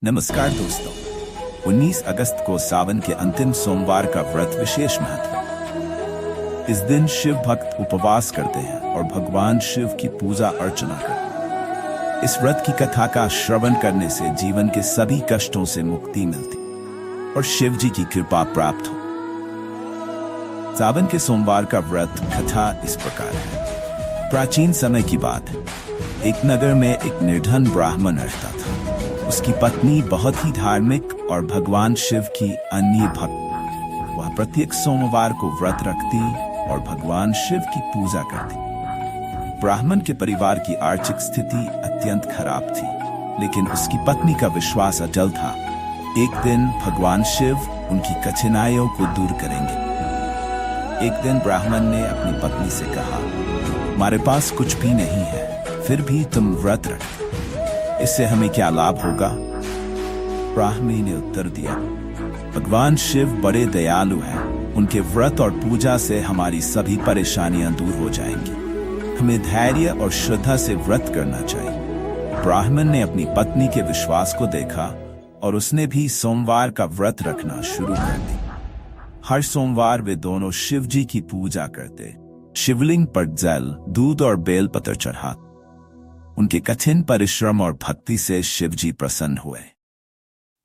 नमस्कार दोस्तों। 19 अगस्त को सावन के अंतिम सोमवार का व्रत विशेष महत्व है। इस दिन शिव भक्त उपवास करते हैं और भगवान शिव की पूजा अर्चना करते हैं। इस व्रत की कथा का श्रवण करने से जीवन के सभी कष्टों से मुक्ति मिलती और शिव जी की कृपा प्राप्त हो। सावन के सोमवार का व्रत कथा इस प्रकार है। प्राचीन समय की बात है। एक नगर में एक निर्धन ब्राह्मण रहता था। उसकी पत्नी बहुत ही धार्मिक और भगवान शिव की अन्य भक्त। वह प्रत्येक सोमवार को व्रत रखती और भगवान शिव की पूजा करती। ब्राह्मण के परिवार की आर्थिक स्थिति अत्यंत खराब थी, लेकिन उसकी पत्नी का विश्वास अचल था। एक दिन भगवान शिव उनकी कठिनाइयों को दूर करेंगे। एक दिन ब्राह्मण ने अपनी पत्नी से कहा, हमारे पास कुछ भी नहीं है, फिर भी तुम व्रत रखते, इससे हमें क्या लाभ होगा? ब्राह्मणी ने उत्तर दिया, भगवान शिव बड़े दयालु हैं। उनके व्रत और पूजा से हमारी सभी परेशानियां दूर हो जाएंगी। हमें धैर्य और श्रद्धा से व्रत करना चाहिए। ब्राह्मण ने अपनी पत्नी के विश्वास को देखा और उसने भी सोमवार का व्रत रखना शुरू कर दी। हर सोमवार वे दोनों शिव जी की पूजा करते, शिवलिंग पर जल, दूध और बेलपत्र चढ़ाते। उनके कठिन परिश्रम और भक्ति से शिव जी प्रसन्न हुए।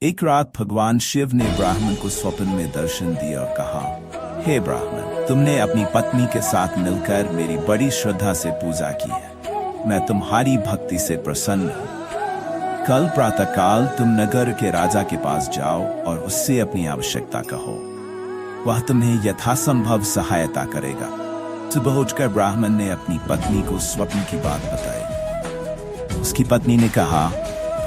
एक रात भगवान शिव ने ब्राह्मण को स्वप्न में दर्शन दिया और कहा, हे ब्राह्मण, तुमने अपनी पत्नी के साथ मिलकर मेरी बड़ी श्रद्धा से पूजा की है। मैं तुम्हारी भक्ति से प्रसन्न हूँ। कल प्रातःकाल तुम नगर के राजा के पास जाओ और उससे अपनी आवश्यकता कहो। वह तुम्हें यथासंभव सहायता करेगा। सुबह उठकर ब्राह्मण ने अपनी पत्नी को स्वप्न की बात बताई। उसकी पत्नी ने कहा,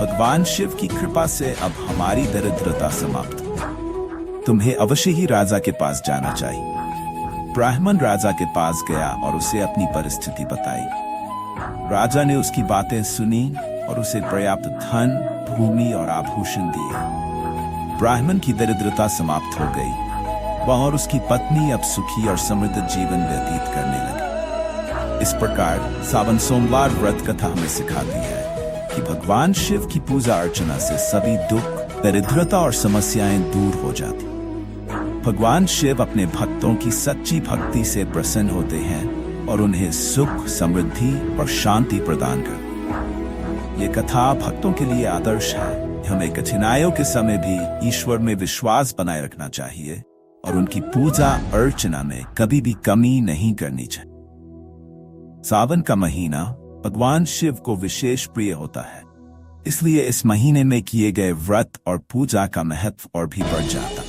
भगवान शिव की कृपा से अब हमारी दरिद्रता समाप्त हो। तुम्हें अवश्य ही राजा के पास जाना चाहिए। ब्राह्मण राजा के पास गया और उसे अपनी परिस्थिति बताई। राजा ने उसकी बातें सुनी और उसे पर्याप्त धन, भूमि और आभूषण दिए। ब्राह्मण की दरिद्रता समाप्त हो गई। वह और उसकी पत्नी अब सुखी और समृद्ध जीवन व्यतीत करने लगे। इस प्रकार सावन सोमवार व्रत कथा हमें सिखाती है कि भगवान शिव की पूजा अर्चना से सभी दुख, दरिद्रता और समस्याएं दूर हो जाती। भगवान शिव अपने भक्तों की सच्ची भक्ति से प्रसन्न होते हैं और उन्हें सुख, समृद्धि और शांति प्रदान करते। ये कथा भक्तों के लिए आदर्श है। हमें कठिनाइयों के समय भी ईश्वर में विश्वास बनाए रखना चाहिए और उनकी पूजा अर्चना में कभी भी कमी नहीं करनी चाहिए। सावन का महीना भगवान शिव को विशेष प्रिय होता है, इसलिए इस महीने में किए गए व्रत और पूजा का महत्व और भी बढ़ जाता।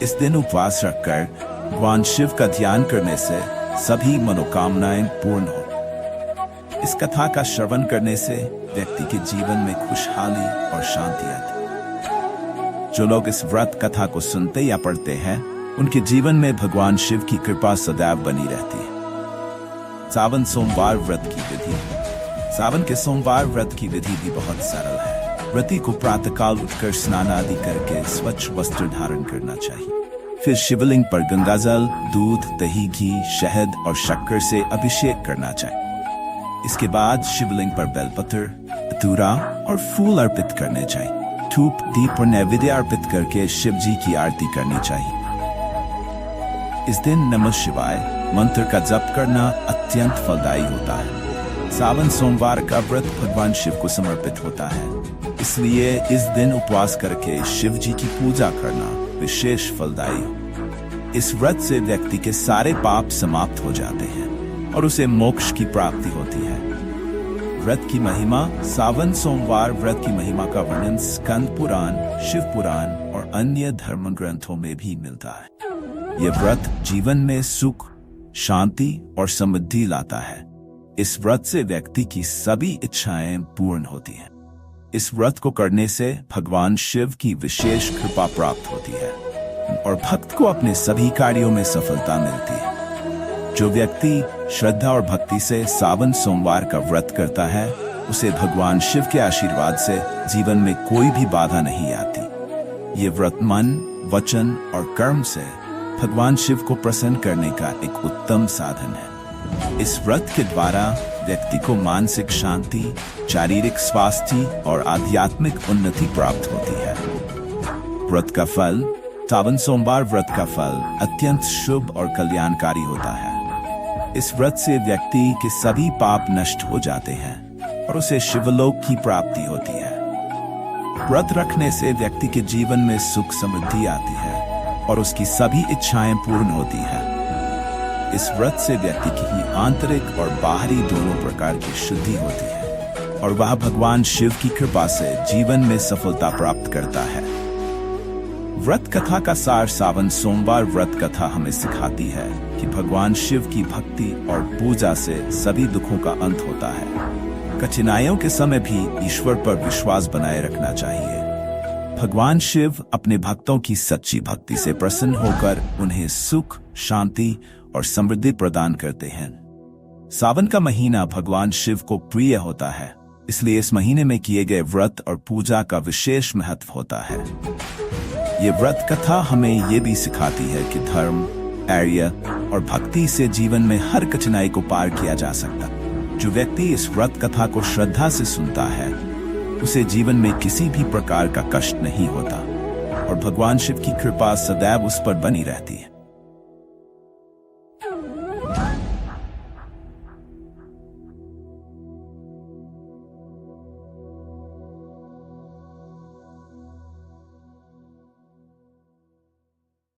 इस दिन उपवास रखकर भगवान शिव का ध्यान करने से सभी मनोकामनाएं पूर्ण हो। इस कथा का श्रवण करने से व्यक्ति के जीवन में खुशहाली और शांति आती। जो लोग इस व्रत कथा को सुनते या पढ़ते हैं, उनके जीवन में भगवान शिव की कृपा सदैव बनी रहती है। सावन सोमवार व्रत की विधि। सावन के सोमवार व्रत की विधि भी बहुत सरल है। व्रती को प्रातःकाल उठकर स्नान आदि करके स्वच्छ वस्त्र धारण करना चाहिए। फिर शिवलिंग पर गंगाजल, दूध, दही, घी, शहद और शक्कर से अभिषेक करना चाहिए। इसके बाद शिवलिंग पर बेलपत्र, धतूरा और फूल अर्पित करने चाहिए। धूप, दीप और नैवेद्य अर्पित करके शिव जी की आरती करनी चाहिए। इस दिन नमः शिवाय मंत्र का जप करना अत्यंत फलदायी होता है। सावन सोमवार का व्रत भगवान शिव को समर्पित होता है, इसलिए इस दिन उपवास करके शिव जी की पूजा करना विशेष फलदायी हो। इस व्रत से व्यक्ति के सारे पाप समाप्त हो जाते हैं और उसे मोक्ष की प्राप्ति होती है। व्रत की महिमा। सावन सोमवार व्रत की महिमा का वर्णन स्कंद पुराण, शिव पुराण और अन्य धर्म ग्रंथों में भी मिलता है। यह व्रत जीवन में सुख, शांति और समृद्धि लाता है। इस व्रत से व्यक्ति की सभी इच्छाएं पूर्ण होती हैं। इस व्रत को करने से भगवान शिव की विशेष कृपा प्राप्त होती है और भक्त को अपने सभी कार्यों में सफलता मिलती है। जो व्यक्ति श्रद्धा और भक्ति से सावन सोमवार का व्रत करता है, उसे भगवान शिव के आशीर्वाद से जीवन में कोई भी बाधा नहीं आती। ये व्रत मन, वचन और कर्म से भगवान शिव को प्रसन्न करने का एक उत्तम साधन है। इस व्रत के द्वारा व्यक्ति को मानसिक शांति, शारीरिक स्वास्थ्य और आध्यात्मिक उन्नति प्राप्त होती है। व्रत का फल। सावन सोमवार व्रत का फल अत्यंत शुभ और कल्याणकारी होता है। इस व्रत से व्यक्ति के सभी पाप नष्ट हो जाते हैं और उसे शिवलोक की प्राप्ति होती है। व्रत रखने से व्यक्ति के जीवन में सुख समृद्धि आती है और उसकी सभी इच्छाएं पूर्ण होती है। इस व्रत से व्यक्ति की आंतरिक और बाहरी दोनों प्रकार की शुद्धि होती है और वह भगवान शिव की कृपा से जीवन में सफलता प्राप्त करता है। व्रत कथा का सार। सावन सोमवार व्रत कथा हमें सिखाती है कि भगवान शिव की भक्ति और पूजा से सभी दुखों का अंत होता है। कठिनाइयों के समय भी ईश्वर पर विश्वास बनाए रखना चाहिए। भगवान शिव अपने भक्तों की सच्ची भक्ति से प्रसन्न होकर उन्हें सुख, शांति और समृद्धि प्रदान करते हैं। सावन का महीना भगवान शिव को प्रिय होता है, इसलिए इस महीने में किए गए व्रत और पूजा का विशेष महत्व होता है। ये व्रत कथा हमें ये भी सिखाती है कि धर्म, धैर्य और भक्ति से जीवन में हर कठिनाई को पार किया जा सकता। जो व्यक्ति इस व्रत कथा को श्रद्धा से सुनता है, उसे जीवन में किसी भी प्रकार का कष्ट नहीं होता और भगवान शिव की कृपा सदैव उस पर बनी रहती है।